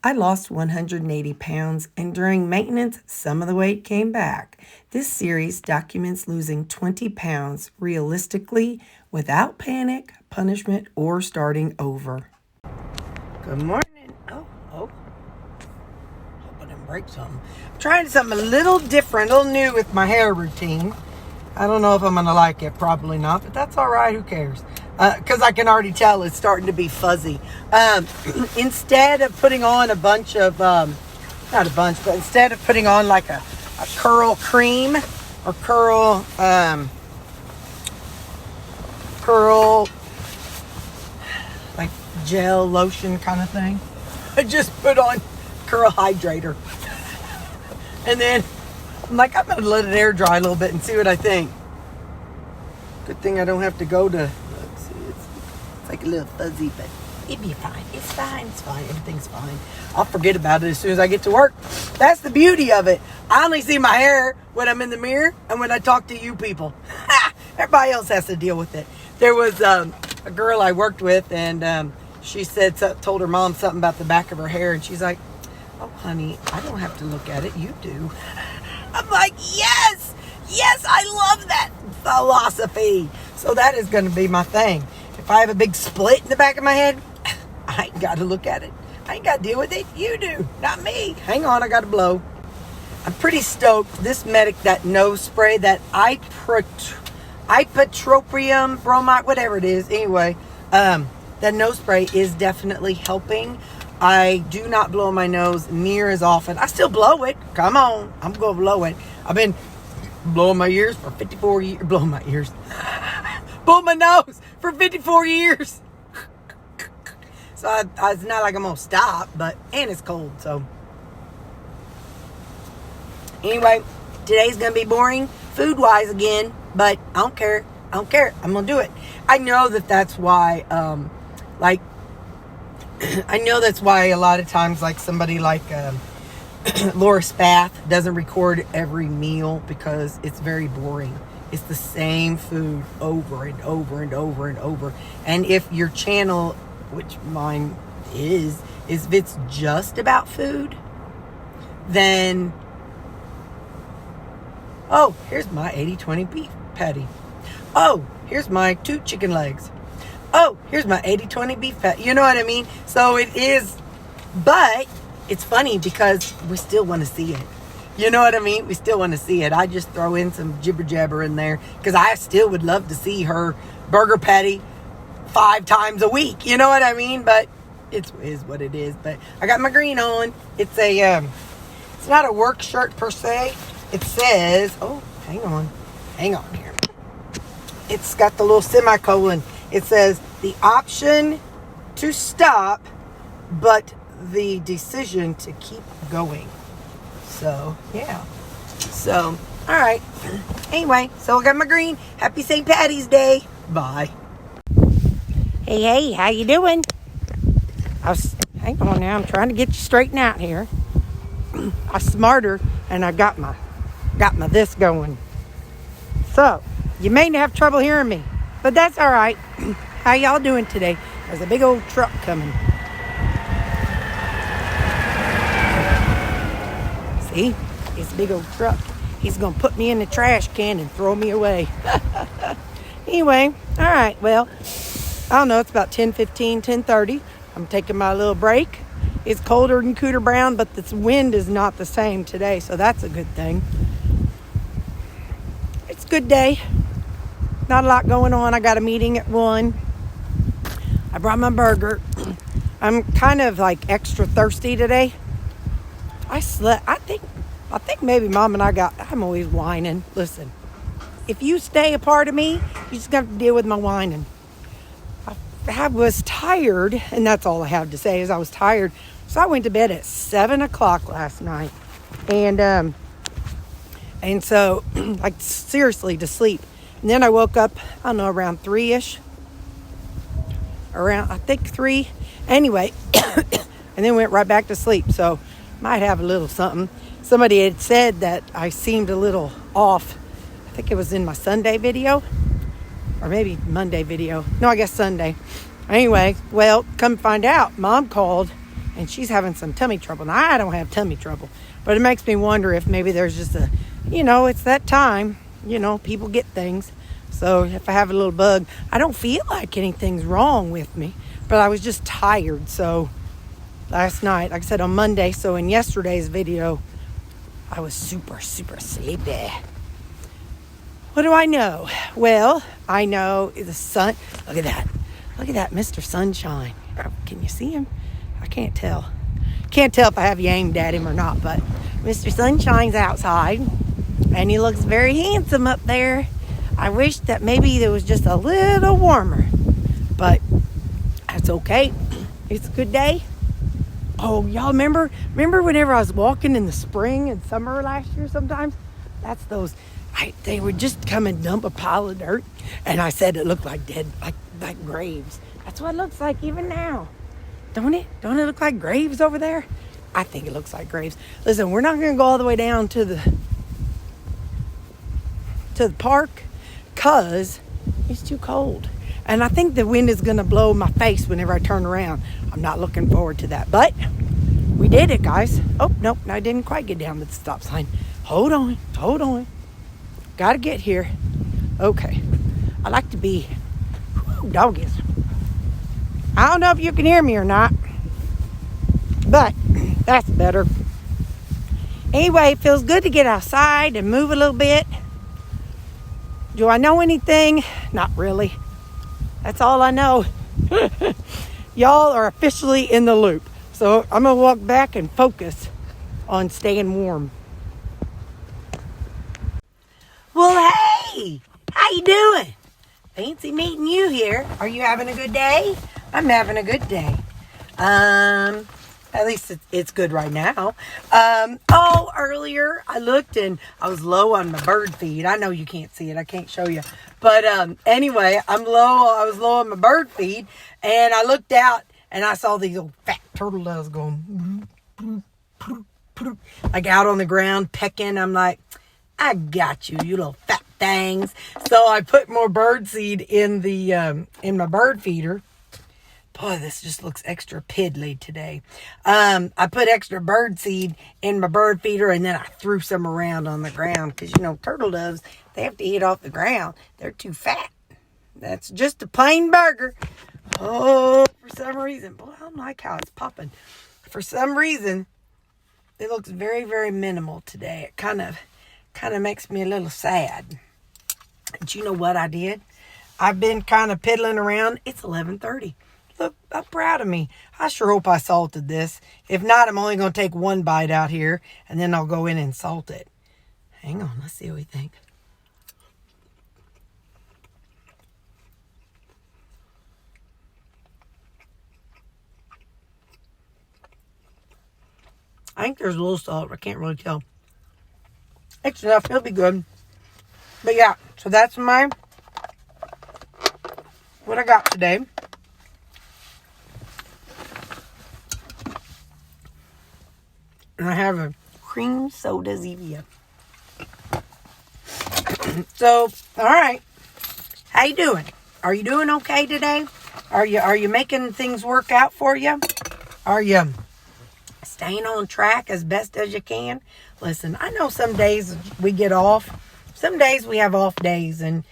I lost 180 pounds, and during maintenance, some of the weight came back. This series documents losing 20 pounds realistically without panic, punishment, or starting over. Good morning. Hope I didn't break something. I'm trying something a little different, a little new with my hair routine. I don't know if I'm going to like it. Probably not, but that's all right. Who cares? Because I can already tell it's starting to be fuzzy. Instead of putting on a bunch of, not a bunch, but instead of putting on like a curl cream or curl like gel lotion kind of thing, I just put on curl hydrator. And then I'm like, I'm going to let it air dry a little bit and see what I think. Good thing I don't have to go to, let's see, it's like a little fuzzy, but it'd be fine. It's fine. Everything's fine. I'll forget about it as soon as I get to work. That's the beauty of it. I only see my hair when I'm in the mirror and when I talk to you people. Everybody else has to deal with it. There was a girl I worked with, and she told her mom something about the back of her hair, and she's like, "Oh, honey, I don't have to look at it. You do." I'm like, yes, I love that philosophy. So that is going to be my thing. If I have a big split in the back of my head, I ain't got to look at it. I ain't got to deal with it. You do, not me. Hang on, I got to blow. I'm pretty stoked. This Medic, that nose spray, that ipratropium bromide, whatever it is. Anyway, that nose spray is definitely helping. I do not blow my nose near as often. I still blow it. Come on. I'm going to blow it. I've been blowing my ears for 54 years. Blowing my ears. Blowing my nose for 54 years. So it's not like I'm going to stop, and it's cold, so. Anyway, today's going to be boring food-wise again, but I don't care. I'm going to do it. I know that's why, I know that's why a lot of times, like somebody like Laura Spath doesn't record every meal, because it's very boring. It's the same food over and over and over and over. And if your channel, which mine is if it's just about food, then, oh, here's my 80-20 beef patty. Oh, here's my 2 chicken legs. Oh, here's my 80-20 beef fat. You know what I mean? So it is, but it's funny because we still want to see it. You know what I mean? We still want to see it. I just throw in some jibber jabber in there because I still would love to see her burger patty 5 times a week. You know what I mean? But it is what it is. But I got my green on. It's it's not a work shirt per se. It says, oh, hang on here. It's got the little semicolon. It says the option to stop, but the decision to keep going. So, yeah. So, all right. Anyway, so I got my green. Happy St. Patty's Day. Bye. Hey, how you doing? Hang on now. I'm trying to get you straightened out here. I'm smarter, and I got my this going. So, you may have trouble hearing me, but that's all right. How y'all doing today? There's a big old truck coming. See? It's a big old truck. He's going to put me in the trash can and throw me away. Anyway, all right. Well, I don't know. It's about 10:15, 10:30. I'm taking my little break. It's colder than Cooter Brown, but the wind is not the same today, so that's a good thing. It's a good day. Not a lot going on. I got a meeting at 1. I brought my burger. I'm kind of like extra thirsty today. I slept. I think maybe Mom and I'm always whining. Listen, if you stay a part of me, you just have to deal with my whining. I was tired, and that's all I have to say is I was tired. So I went to bed at 7 o'clock last night, and so like seriously to sleep. And then I woke up, I don't know, around 3-ish. Around, I think 3. Anyway, and then went right back to sleep. So might have a little something. Somebody had said that I seemed a little off. I think it was in my Sunday video. Or maybe Monday video. No, I guess Sunday. Anyway, well, come find out. Mom called and she's having some tummy trouble. Now, I don't have tummy trouble, but it makes me wonder if maybe there's just a, it's that time, people get things. So if I have a little bug, I don't feel like anything's wrong with me, but I was just tired. So last night, like I said, on Monday, so in yesterday's video, I was super, super sleepy. What do I know? Well, I know the sun. Look at that. Look at that, Mr. Sunshine. Can you see him? I can't tell. Can't tell if I have you aimed at him or not, but Mr. Sunshine's outside, and he looks very handsome up there. I wish that maybe it was just a little warmer, but that's okay. It's a good day. Oh, y'all remember whenever I was walking in the spring and summer last year sometimes? That's those, they would just come and dump a pile of dirt, and I said it looked like dead, like graves. That's what it looks like even now. Don't it? Don't it look like graves over there? I think it looks like graves. Listen, we're not going to go all the way down to the park because it's too cold. And I think the wind is going to blow my face whenever I turn around. I'm not looking forward to that. But we did it, guys. Oh, nope. I didn't quite get down to the stop sign. Hold on. Got to get here. Okay. I like to be... Whew, doggies. I don't know if you can hear me or not, but that's better. Anyway, it feels good to get outside and move a little bit. Do I know anything? Not really. That's all I know. Y'all are officially in the loop. So I'm going to walk back and focus on staying warm. Well, hey! How you doing? Fancy meeting you here. Are you having a good day? I'm having a good day. At least it's good right now. Earlier I looked and I was low on my bird feed. I know you can't see it. I can't show you. But anyway, I was low on my bird feed, and I looked out and I saw these old fat turtle doves going like out on the ground pecking. I'm like, I got you, you little fat things. So I put more bird seed in the in my bird feeder. Boy, this just looks extra piddly today. I put extra bird seed in my bird feeder, and then I threw some around on the ground because, turtle doves, they have to eat off the ground. They're too fat. That's just a plain burger. Oh, for some reason. Boy, I don't like how it's popping. For some reason, it looks very, very minimal today. It kind of makes me a little sad. But you know what I did? I've been kind of piddling around. It's 11:30. Look, I'm proud of me. I sure hope I salted this. If not, I'm only going to take one bite out here, and then I'll go in and salt it. Hang on, let's see what we think. I think there's a little salt. I can't really tell. It's enough. It'll be good. But yeah, so that's what I got today. And I have a cream soda Zevia. So, all right. How you doing? Are you doing okay today? Are you making things work out for you? Are you staying on track as best as you can? Listen, I know some days we get off. Some days we have off days. And,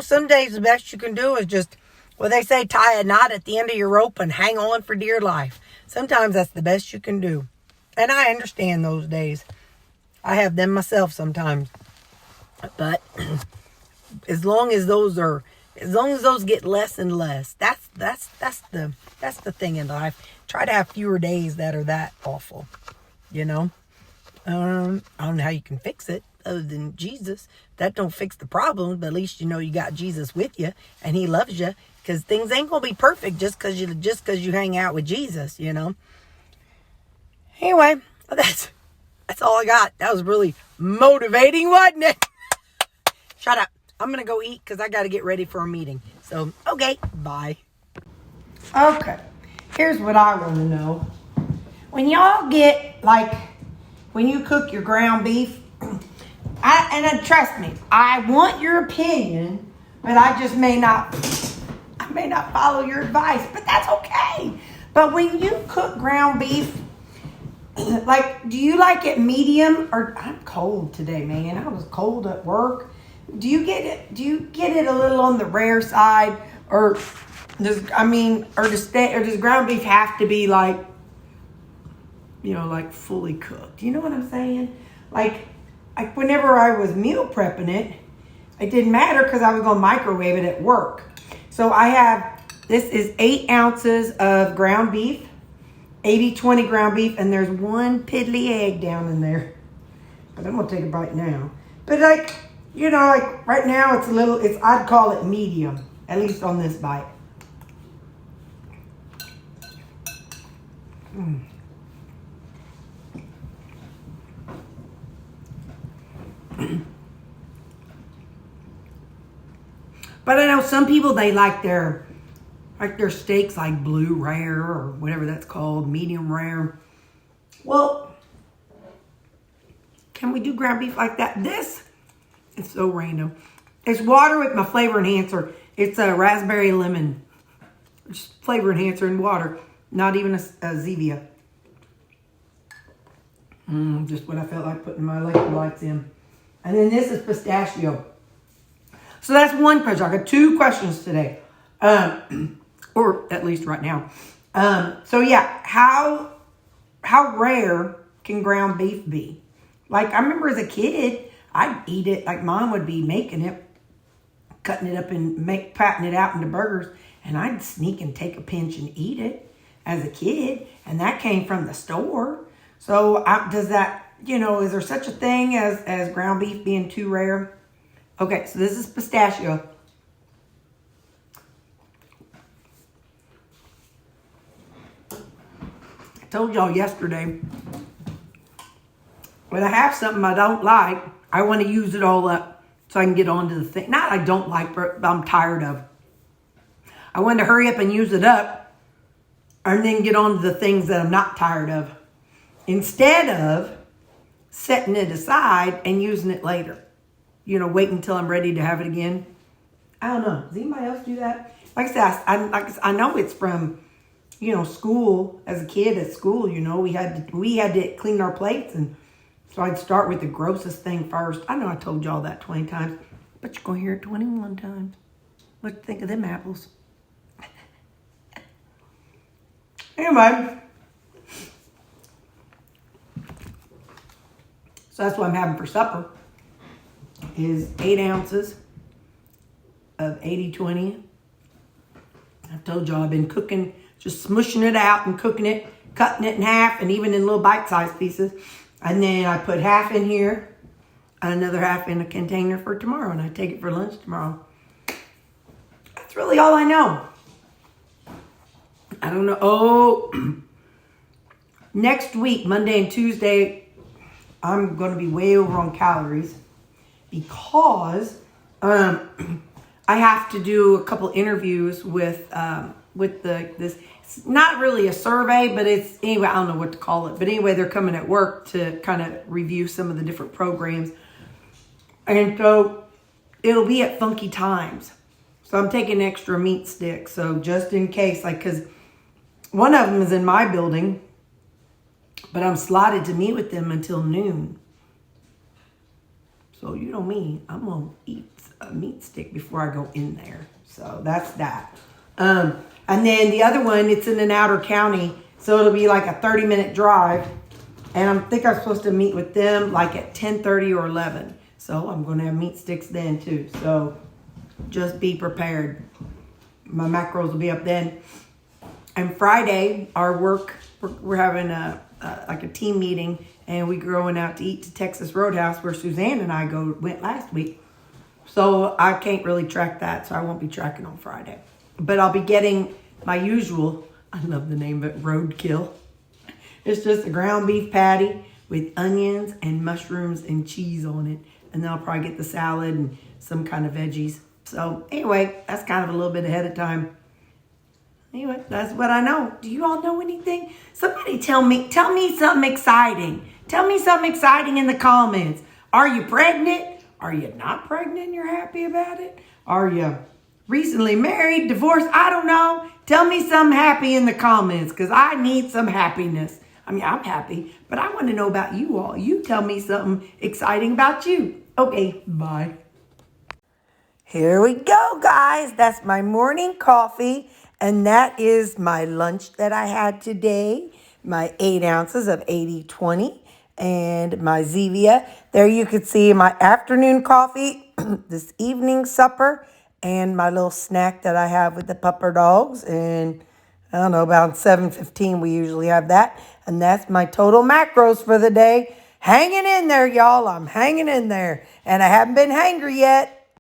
some days the best you can do is just, they say tie a knot at the end of your rope and hang on for dear life. Sometimes that's the best you can do. And I understand those days. I have them myself sometimes. But as long as those get less and less, that's the thing in life. Try to have fewer days that are that awful. I don't know how you can fix it other than Jesus. That don't fix the problem, but at least you got Jesus with you and he loves you, because things ain't gonna be perfect just because you hang out with Jesus, Anyway, that's all I got. That was really motivating, wasn't it? Shut up. I'm going to go eat because I got to get ready for a meeting. So, okay, bye. Okay, here's what I want to know. When y'all get, when you cook your ground beef, trust me, I want your opinion, but I may not follow your advice, but that's okay. But when you cook ground beef, like, do you like it medium or I'm cold today, man. I was cold at work. Do you get it a little on the rare side, or does ground beef have to be like, like fully cooked? You know what I'm saying? Like whenever I was meal prepping it didn't matter because I was going to microwave it at work. So this is 8 ounces of ground beef, 80-20 ground beef, and there's one piddly egg down in there. But I'm going to take a bite now. But like right now I'd call it medium, at least on this bite. But I know some people, they like their steaks like blue rare or whatever that's called, medium rare. Well, can we do ground beef like that? It's so random. It's water with my flavor enhancer. It's a raspberry lemon. Just flavor enhancer in water. Not even a Zevia. Just what I felt like putting my electrolytes in. And then this is pistachio. So that's one question. I got 2 questions today. Or at least right now. So yeah, how rare can ground beef be? Like, I remember as a kid, I'd eat it, like Mom would be making it, cutting it up and patting it out into burgers, and I'd sneak and take a pinch and eat it as a kid, and that came from the store. So does that, is there such a thing as ground beef being too rare? Okay, so this is pistachio. I told y'all yesterday, when I have something I don't like, I want to use it all up so I can get on to the thing. Not I don't like, but I'm tired of. I want to hurry up and use it up and then get on to the things that I'm not tired of, instead of setting it aside and using it later. Waiting until I'm ready to have it again. I don't know. Does anybody else do that? Like I said, I know it's from, school. As a kid at school, we had to clean our plates, and so I'd start with the grossest thing first. I know I told y'all that 20 times, but you're going to hear it 21 times. What do you think of them apples? Anyway. So that's what I'm having for supper. Is 8 ounces of 80-20. I told y'all I've been cooking, just smushing it out and cooking it, cutting it in half, and even in little bite-sized pieces. And then I put half in here, another half in a container for tomorrow, and I take it for lunch tomorrow. That's really all I know. I don't know. Oh, next week, Monday and Tuesday, I'm going to be way over on calories because I have to do a couple interviews with this. It's not really a survey, but it's, anyway, I don't know what to call it. But anyway, they're coming at work to kind of review some of the different programs. And so it'll be at funky times. So I'm taking extra meat sticks. So just in case, because one of them is in my building, but I'm slotted to meet with them until noon. So you know me, I'm going to eat a meat stick before I go in there. So that's that. And then the other one, it's in an outer county, so it'll be like a 30-minute drive. And I think I'm supposed to meet with them at 10:30 or 11. So I'm going to have meat sticks then too. So just be prepared. My macros will be up then. And Friday, our work, we're having a team meeting, and we're going out to eat to Texas Roadhouse, where Suzanne and I went last week. So I can't really track that, so I won't be tracking on Friday. But I'll be getting my usual, I love the name of it, roadkill. It's just a ground beef patty with onions and mushrooms and cheese on it. And then I'll probably get the salad and some kind of veggies. So anyway, that's kind of a little bit ahead of time. Anyway, that's what I know. Do you all know anything? Somebody tell me something exciting. Tell me something exciting in the comments. Are you pregnant? Are you not pregnant and you're happy about it? Are you recently married, divorced? I don't know. Tell me something happy in the comments because I need some happiness. I mean, I'm happy, but I want to know about you all. You tell me something exciting about you. Okay, bye. Here we go, guys. That's my morning coffee, and that is my lunch that I had today. My 8 ounces of 80/20 and my Zevia. There you can see my afternoon coffee, this evening supper, and my little snack that I have with the pupper dogs. And I don't know, about 7:15 we usually have that. And that's my total macros for the day. Hanging in there, y'all. I'm hanging in there. And I haven't been hangry yet.